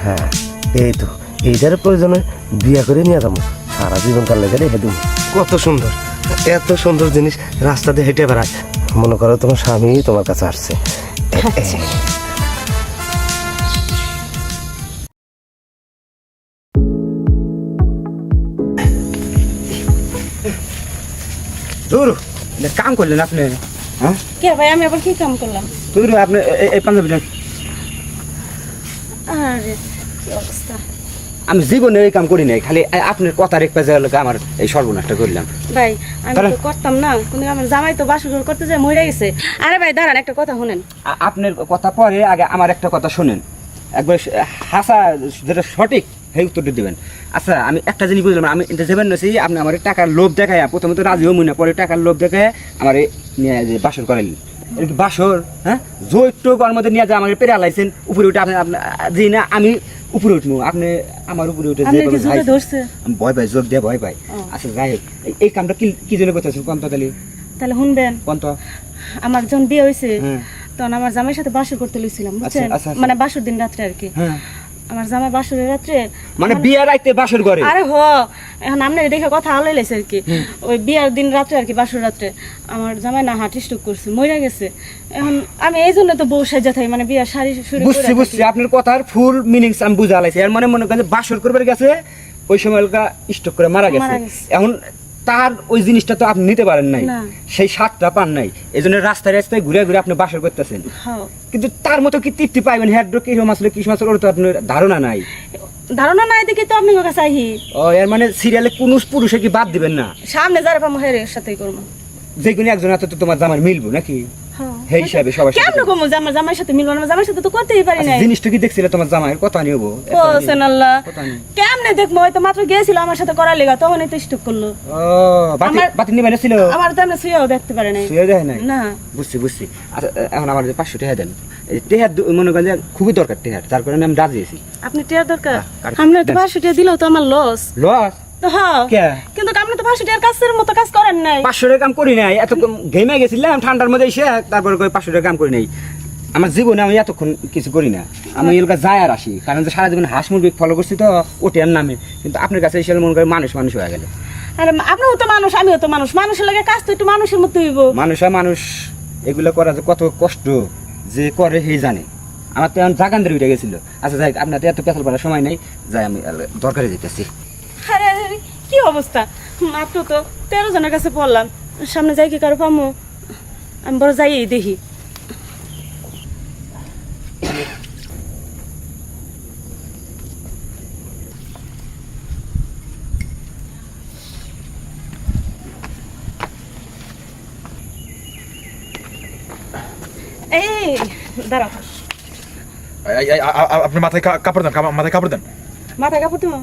হ্যাঁ এই তো এইটার প্রয়োজনে বিয়া করে নিয়ে যাবো, সারা জীবন কাল লেগে রেখে দেবো। কত সুন্দর, এত সুন্দর জিনিস রাস্তা দিয়ে হেঁটে বেড়ায়, মনে করো তোমার স্বামী তোমার কাছে আসছে। দূর কাম করলেন আপনি? হ্যাঁ কে ভাই, আমি আবার কি কাম করলাম? দূর আপনি এই পাঞ্জাবিটা, আরে কি অবস্থা! আমি জীবনে এই কাম করি নাই, খালি আপনার কথার এক পেজে আমার এই সর্বনাশটা করলাম। ভাই আমি তো করতাম না, কিন্তু আমার জামাই তো বাসর করতে যায় মরে গেছে। আরে ভাই দাঁড়ান, একটা কথা শুনেন। আপনার কথা পরে আগে আমার একটা কথা শোনেন, একবার হাসা যেটা সঠিক সেই উত্তরটা দেবেন। আচ্ছা আমি একটা জিনিস বুঝলাম, আমি এটা যাবেন না সেই আপনি আমার টাকার লোভ দেখায়, প্রথমে তো রাজি হবো না, পরে টাকার লোভ দেখায় আমার নিয়ে বাসর করাইলেন। এটা কি বাসর? হ্যাঁ জৈট্য করার মধ্যে নিয়ে যায় আমার পেরে আলাইছেন, উপরে উঠে আপনি যে না আমি উপরে উঠবো, আপনি আমার উপরে উঠে ভয় পাই, যোগ দিয়ে ভয় পাই। আচ্ছা যাই হোক, এই কামটা কি জন্য করতেছেন কোন তাহলে? তাহলে শুনবেন, কোন তো আমার যখন বিয়ে হয়েছে তখন আমার জামাইয়ের সাথে বাসর করতে লইছিলাম, বুঝছেন? মানে বাসর দিন রাত্রে আর কি। আমার জামাই বাসরের রাত্রে মানে বিয়ের রাতে বাসর করে? আরে হ, এখন আপনার দেখে কথা আলাই লাইছে আর কি। ওই বিয়ার দিন রাত্রে আর কি, বাসর রাত্রে আমার জামাই না হার্ট স্ট্রোক করছে, মরে গেছে। এখন আমি এই জন্য তো বউ সাজা থাকি, মানে বিয়ার শাড়ি শুরু বুঝছি বুঝছি, আপনার কথার ফুল মিনিংস আমি বুঝা লাইছি। এর মানে মনে করেন বাসর করবার গেছে, ওই সময় স্ট্রোক করে মারা গেছে। এখন তার ওই জিনিসটা তো আপনি নিতে পারেন নাই, সেই স্বাদটা পান নাই, এই জন্য রাস্তায় রাস্তায় ঘুরে ঘুরে আপনি বাসর করতেছেন। কিন্তু তার মতো কি তৃপ্তি পাইবেন? হেড কিরকম আসলে কি মাছ, ওর তো আপনার ধারণা নাই। ধারণা নাই দেখি তো আপনি কাছে আহি। ও এর মানে সিরিয়ালে কোন পুরুষে কি বাদ দিবেন না? সামনে যারা পাবো হের সাথেই করবো, যে কোনো একজন হাতে তো তোমার জামার মিলবো নাকি? সেই হিসাবে সবার সাথে কেমন কমু জামার জামাইয়ের সাথে মিলবো না? জামাইয়ের সাথে তো করতেই পারি না। জিনিসটা কি দেখছিলে তোমার জামাইয়ের কথা নিব? ও সেনাল্লাহ, কেমনে দেখবো? হয়তো মাত্র গিয়েছিল আমার সাথে করার লেগা, তখনই তো স্টক করলো। ও বাতি নিবে না ছিল? আমার তো আমরা শুয়েও দেখতে পারে নাই। শুয়ে দেখে নাই না। বুঝছি বুঝছি। আচ্ছা এখন আমার 500 টাকা দেন, টেহার মনে করেন যে খুবই দরকার টেহার, তার কারণে আমি রাজি আছি। আপনি টেহার দরকার? আমরা তো 500 টাকা দিলেও তো আমার লস। লস? তো হ্যাঁ, কিন্তু আপনি তো 500 টাকার কাজের মতো কাজ করেন নাই। 500 টাকা কাম করি নাই, এত ঘেমে গেছিলাম ঠান্ডার মধ্যে এসে, তারপরে 500 টাকা কাম করি নাই। আমার জীবনে আমি এতক্ষণ কিছু করি না, আমি এলাকা যাই আর আসি, কারণ যে সারা জীবন হাঁস মুরগি ফলো করছি তো ওটার নামে। কিন্তু আপনার কাছে এসে মনে করি মানুষ মানুষ হয়ে গেল। আরে আপনিও তো মানুষ, আমিও তো মানুষ, মানুষের লাগে কাজ তো একটু মানুষের মতো হইব। মানুষ আর মানুষ এগুলো করা যে কত কষ্ট যে করে সেই জানে। আমার তো এখন জাগান্দার উঠে গেছিল। আচ্ছা যাই, আপনার তো এত পেছাল পড়ার সময় নেই, যাই আমি দরকারে যেতেছি। আরে কি অবস্থা, মাত্র তো 13 জনের কাছে পড়লাম, সামনে যাই কি কারো পামো? আমি বড় যাই দেখি। এই দাঁড়া, আপনি মাথায় কাপড় দেন, মাথায় কাপড় দেন। মাথায় কাপড় তুমি?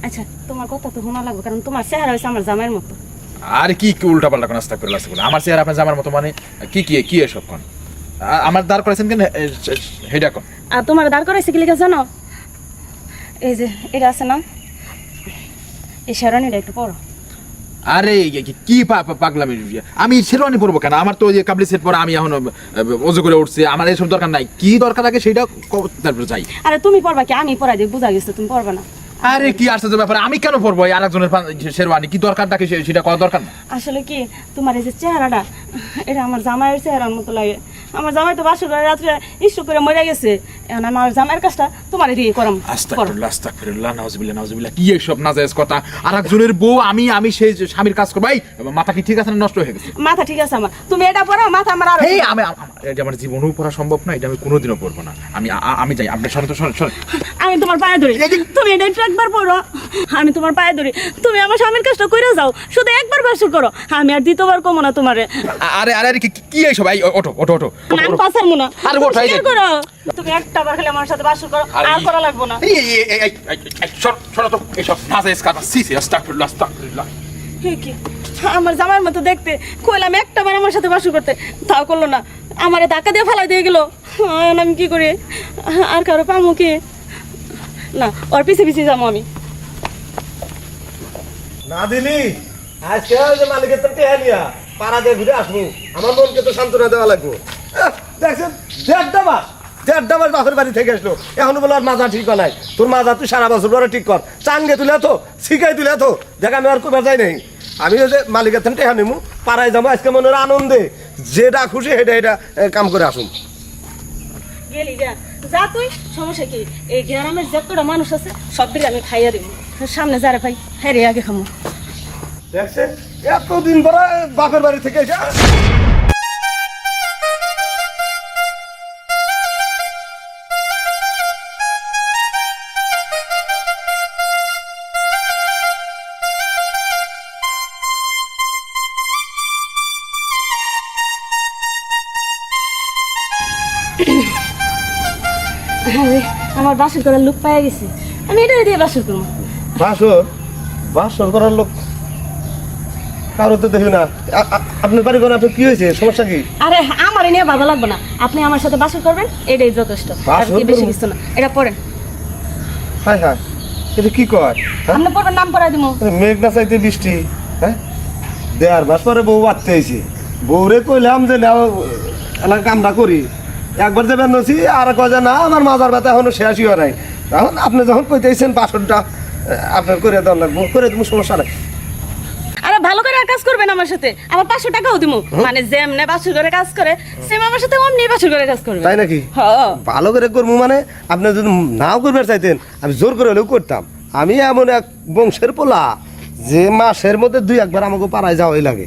আচ্ছা তোমার কথা তো শোনা লাগবে, কারণ তোমার চেহারা হয়েছে আমার জামাইয়ের মতো। আরে কি উল্টা পাল্টা কোন আস্তা করে লাগছে বলে আমার চেহারা আপনার জামার মতো, মানে কি এসব কোন? আমার দাঁড় করেছেন কেন হেডা কোন? আর তোমার দাঁড় করাইছে কি লিখে জানো? এই যে এটা আছে না, এই শেরওয়ানিটা একটু পরো। আরে কি পাগলামি! আমি শেরওয়ানি পরবো কেন? আমার তো ওই যে কাবলি সেট পরে আমি এখন ওযু করে উঠছি, আমার এইসব দরকার নাই। কি দরকার লাগে সেটা তারপর যাই। আরে তুমি পরবা কি? আমি পরাই দিই, বুঝা গেছে তুমি পরবা না। আরে কি আশ্চর্য ব্যাপার, আমি কেন পরবো আরেকজনের শেরওয়ানি? কি দরকার থাকে সেটা করা দরকার না। আসলে কি তোমার এই যে চেহারাটা, এটা আমার জামাইয়ের চেহারার মতো লাগে। আমার জামাই তো বাসর রাত্রে স্ট্রোক করে মরে গেছে, এখন আমার জামাইয়ের কাজটা তোমার দিয়ে করাম। আস্তাগফিরুল্লাহ আস্তাগফিরুল্লাহ, নাউজুবিল্লাহ নাউজুবিল্লাহ, কি এসব নাজায়েজ কথা? আরেকজনের বউ আমি সেই স্বামীর কাজ করব? ভাই মাথা কি ঠিক আছে না নষ্ট হয়ে গেছে? মাথা ঠিক আছে আমার, তুমি এটা পরো, মাথা আমার আর এই এটা আমার জীবনেও পড়া সম্ভব না, এটা আমি কোনোদিনও পড়বো না। আমি যাই, আপনি সরে তো সরে। আমি তোমার পায়ে ধরি, তুমি এটা একবার পড়ো, আমি তোমার পায়ে ধরি, তুমি আমার স্বামীর কাজটা কইরা যাও, শুধু একবার বাসর করো, আমি আর দ্বিতীয়বার কমো না তোমারে। আরে আরে আরে কি এইসব? এই ওঠো ওঠো ওঠো, আমি পাছার মুনা। আরে ওঠো, এই করো তুমি একটা বার খালি আমার সাথে বাসর করো, আর করা লাগবে না। এই সরো তো, এইসব নাজায়েজ কথা। সিসি আস্তাগফিরুল্লাহ আস্তাগফিরুল্লাহ। কি আমার জামাইয়ের মতো দেখতে, কইলাম একটা বার আমার সাথে বাসর করতে, তাও করলো না, আমারে ধাক্কা দিয়ে ফালাই দিয়ে গেল। আমি কি করি? আর কারো পামু কি? না, ওর পিছে পিছে যাবো আমি। না দিলি আজকে ওই যে মালিকের তো টেহা নিয়া পাড়া দিয়ে ঘুরে আসবো, আমার মনকে তো সান্ত্বনা দেওয়া লাগবো। দেখছেন দেড়টা মাস দেড়টা মাস বাপের বাড়ি থেকে আসলো এখনো বলে আর মাজা ঠিক নাই তোর মাজা তুই সারা বছর ধরে ঠিক কর চাঙ্গে তুলে তো শিখাই তুলে তো দেখ আমি আর কোথাও যাই নাই আমি ওই যে মালিকের থেকে টেহা নিমু পাড়ায় যাবো আজকে মনের আনন্দে যেটা খুশি সেটা এটা কাম করে আসুন গেলি গা যা তুই সমস্যা কি এই গ্রামের যতটা মানুষ আছে সব দিকে আমি খাইয়া দিব সামনে যারে ভাই হ্যাঁ রে আগে খামো দেখছে এতদিন পরে বাপের বাড়ি থেকে এসে আরে আমার বাসর করার লোক পাইয়া গেছে আমি এটা দিয়ে বাসর করবো বাসর বাসর করার লোক কারো তো দেখি না আপনার বাড়ি কোন আপনার কি হয়েছে সমস্যা কি আরে আমার নিয়ে ভালো লাগবে না আপনি আমার সাথে বাসর করবেন এটাই যথেষ্ট আর বাসর কি বেশি করবো? কিছু না এটা পড়েন হ্যাঁ হ্যাঁ এটা কি কয় হ্যাঁ আপনি পড়বেন নাম পড়াই দিব মেঘ না চাইতে বৃষ্টি হ্যাঁ দেড় মাস পরে বউ বাড়তে হয়েছে বউরে কইলাম যে নাও এলাকা কামটা করি একবার যে বেরোছি আর কয় যে না আমার মাজার ব্যথা এখনো শেষই হয় নাই তখন আপনি যখন কইতেছেন বাসনটা আপনার করে দেওয়ার লাগবো করে দেবো সমস্যা নাই আরে ভালো করে কাজ করবেন আমার সাথে আমার 500 টাকাও দিব মানে যেমনে বাসর করে কাজ করে সেম আমার সাথে অমনি বাসর করে কাজ করবে তাই নাকি হ্যাঁ ভালো করে করবো মানে আপনি যদি নাও করবে চাইতেন আমি জোর করে হলেও করতাম আমি এমন এক বংশের পোলা যে মাসের মধ্যে 2-1 বার আমাকে পাড়ায় যাওয়াই লাগে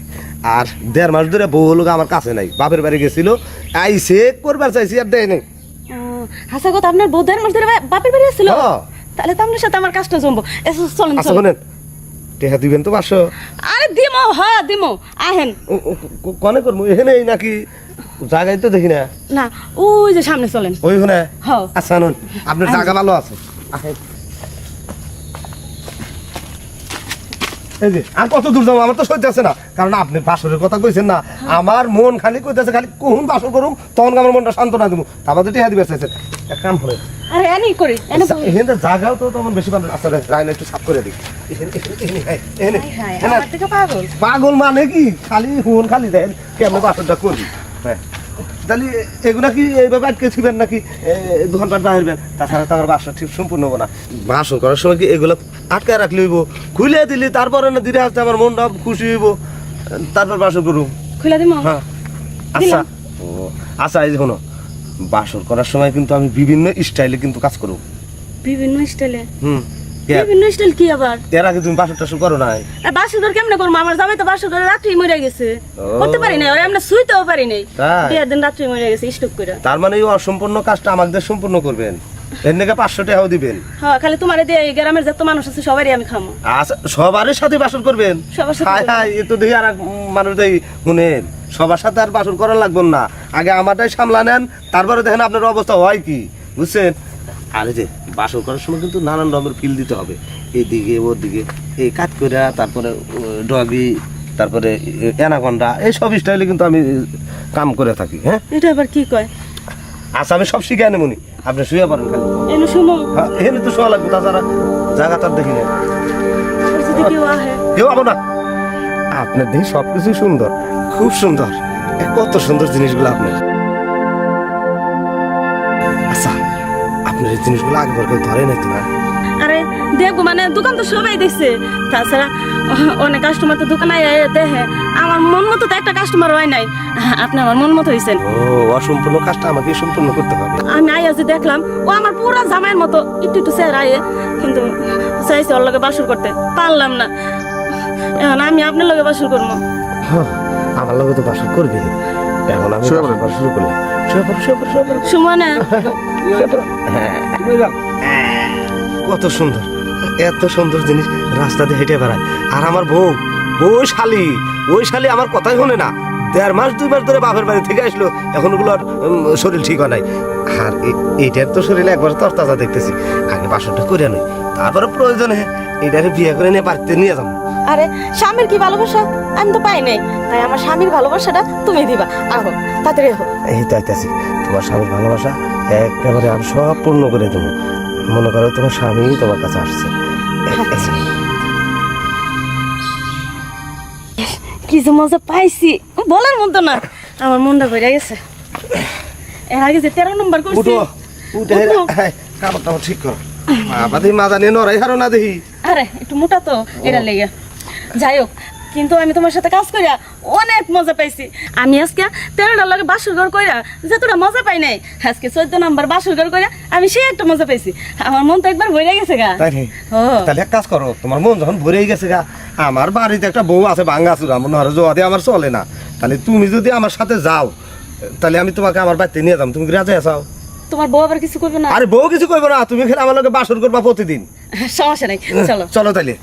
আর দেড় মাস ধরে বউ লোক আমার কাছে নাই বাপের বাড়ি গেছিল আইসে করবার চাইছি আর দেয় নাই হাসা কথা আপনার বৌদ্ধের মাস ধরে বাপের বাড়ি আসছিল হ্যাঁ। তাহলে তো আপনার সাথে আমার কাজটা জমবো এসো চলেন আচ্ছা চলেন শোনেন টেহা দিবেন তো 500 আরে দিমো হ্যাঁ দিমো আহেন কনে করবো এখানে নাকি জায়গায় তো দেখি না না ওই যে সামনে চলেন ওইখানে হ্যাঁ। আচ্ছা নুন আপনার জায়গা ভালো আছে আসেন। এই যে আর কত দূর যাবো আমার তো সহ্য আছে না কারণ আপনি বাসরের কথা কইছেন না আমার মন খালি কইতেছে খালি কখন বাসর করুম তখন আমার মনটা শান্ত না দেবো তারপর তো টেহা দিবে চাইছেন এক কাম করে আরে এনি করি এনে এখানে জায়গাও তো তখন বেশি ভালো আচ্ছা রাইনা একটু সাফ করে দিই আমার থেকে পাগল পাগল মানে কি খালি হুন খালি দেন কেমন বাসনটা করি হ্যাঁ তাহলে এগুলা কি এইভাবে আটকে ছিবেন নাকি 2 ঘন্টা বাহিরবেন তাছাড়া তো আমার বাসন ঠিক সম্পূর্ণ হবো না বাসন করার সময় কি এগুলো আটকে রাখলে হইব খুলে দিলি তারপরে না ধীরে আসতে আমার মনটা খুশি হইব তারপর বাসন করুম খুলে দিমো হ্যাঁ আচ্ছা ও আচ্ছা এই শোনো বাসন করার সময় কিন্তু আমি বিভিন্ন স্টাইলে কিন্তু কাজ করব বিভিন্ন স্টাইলে হুম বিভিন্ন স্টাইল কি আবার এর আগে তুমি বাসন টাসন করো নাই আর বাসর করে কেমনে করবো আমার জামাই তো বাসর করে রাত্রি মরে গেছে ও। করতে পারি না ওরা আমরা শুইতেও পারি নাই তাই? বিয়ের দিন রাত্রি মরে গেছে স্টক করে তার মানে এই অসম্পূর্ণ কাজটা আমাদের সম্পূর্ণ করবেন এর নাকি 500 টাকাও দিবেন হ্যাঁ খালি তোমার দিয়ে এই গ্রামের যত মানুষ আছে সবারই আমি খামো আচ্ছা সবারই সাথে বাসন করবেন সবার সাথে হাই করবো। হাই এ তো দেখি আর এক মানুষ দেই শুনেন সবার সাথে আর বাসন করা লাগবে না আগে আমারটাই সামলা নেন তারপরে দেখেন আপনার অবস্থা হয় কি বুঝছেন আরে যে বাসন করার সময় কিন্তু নানান রকমের ফিল দিতে হবে এদিকে ওদিকে এই কাট করে তারপরে ডগি তারপরে অ্যানাকন্ডা এই সব স্টাইলে কিন্তু আমি কাম করে থাকি হ্যাঁ এটা আবার কি কয় আচ্ছা আমি সব শিখে আনে মনি আপনি শুয়ে পারেন খালি এনে শুনো হ্যাঁ এখানে তো শোয়া লাগবে তাছাড়া জায়গা তো আর দেখি না যদি কেউ আহে কেউ আবো না আপনার দেখি সবকিছু সুন্দর খুব সুন্দর কত সুন্দর জিনিসগুলো আপনার আচ্ছা আপনার এই জিনিসগুলো আগেবার কেউ ধরে নাই তো না আরে দেখবো মানে দোকান তো সবাই দেখছে তাছাড়া অনেক কাস্টমার তো দোকানে দেখে আমার মন মতো তো একটা কাস্টমার হয় নাই আপনি আমার মন মতো হয়েছেন ও অসম্পূর্ণ কাজটা আমাকে সম্পূর্ণ করতে হবে আমি আইয়া যে দেখলাম ও আমার পুরো জামাইয়ের মতো একটু একটু চেহারা আয়ে কিন্তু চাইছে ওর লগে বাসর করতে পারলাম না এখন আমি আপনার লগে বাসর করবো হ্যাঁ, আমার লগে তো বাসর করবি না। এখন আমি শুয়ে পড়ো। বাসর শুরু করলাম শুয়ে পড়ো, শুয়ে পড়ো, শুয়ে পড়ো। সুমনা কত সুন্দর এত সুন্দর জিনিস রাস্তা দিয়ে হেঁটে বেড়ায় আর আমার বউ ওই শালি আমার কথাই শোনে না 1.5 মাস 2 মাস ধরে বাপের বাড়ি থেকে আসলো এখন ওগুলো আর, শরীর ঠিক হয় নাই আর এইটার তো শরীরে একবার তরতাজা দেখতেছি আগে বাসনটা করে নই তারপরে প্রয়োজনে এটারে বিয়ে করে নিয়ে বাড়িতে নিয়ে যাবো আরে স্বামীর কি ভালোবাসা আমি তো পাই নাই তাই আমার স্বামীর ভালোবাসাটা তুমি দিবা আহো তাড়াতাড়ি আহো এই তো আইতাছি তোমার স্বামীর ভালোবাসা একেবারে আমি সব পূর্ণ করে দেবো মনে করো তোমার স্বামী তোমার কাছে আসছে কি যে মজা পাইছি বলার মতো না আমার মনটা ভরে গেছে এর আগে যে 13 নম্বর করছি উঠো উঠে উঠো। কাপড় টাপড় ঠিক করো বাবা দেখি মাজা নিয়ে নড়াই হারো না দেখি আরে একটু মোটা তো এটা লেগে যাই হোক কিন্তু আমি তোমার সাথে কাজ কইরা অনেক মজা পাইছি আমি আজকে 13টার লগে বাসর ঘর কইরা যতটা মজা পাই নাই আজকে 14 নাম্বার বাসর ঘর কইরা আমি সেই একটা মজা পাইছি আমার মন তো একবার ভরে গেছে গা তাই নি? ও তাহলে এক কাজ করো তোমার মন যখন ভরেই গেছে গা আমার বাড়িতে একটা বউ আছে ভাঙ্গা চুরা মনে হয় জোয়াতে আমার চলে না তাহলে তুমি যদি আমার সাথে যাও তাহলে আমি তোমাকে আমার বাড়িতে নিয়ে যাম তুমি কি রাজি আছো তোমার বউ আবার কিছু করবে না আরে বউ কিছু করবো না তুমি খেলে আমার লগে বাসর করবা প্রতিদিন সমস্যা নাই চলো চলো তাইলে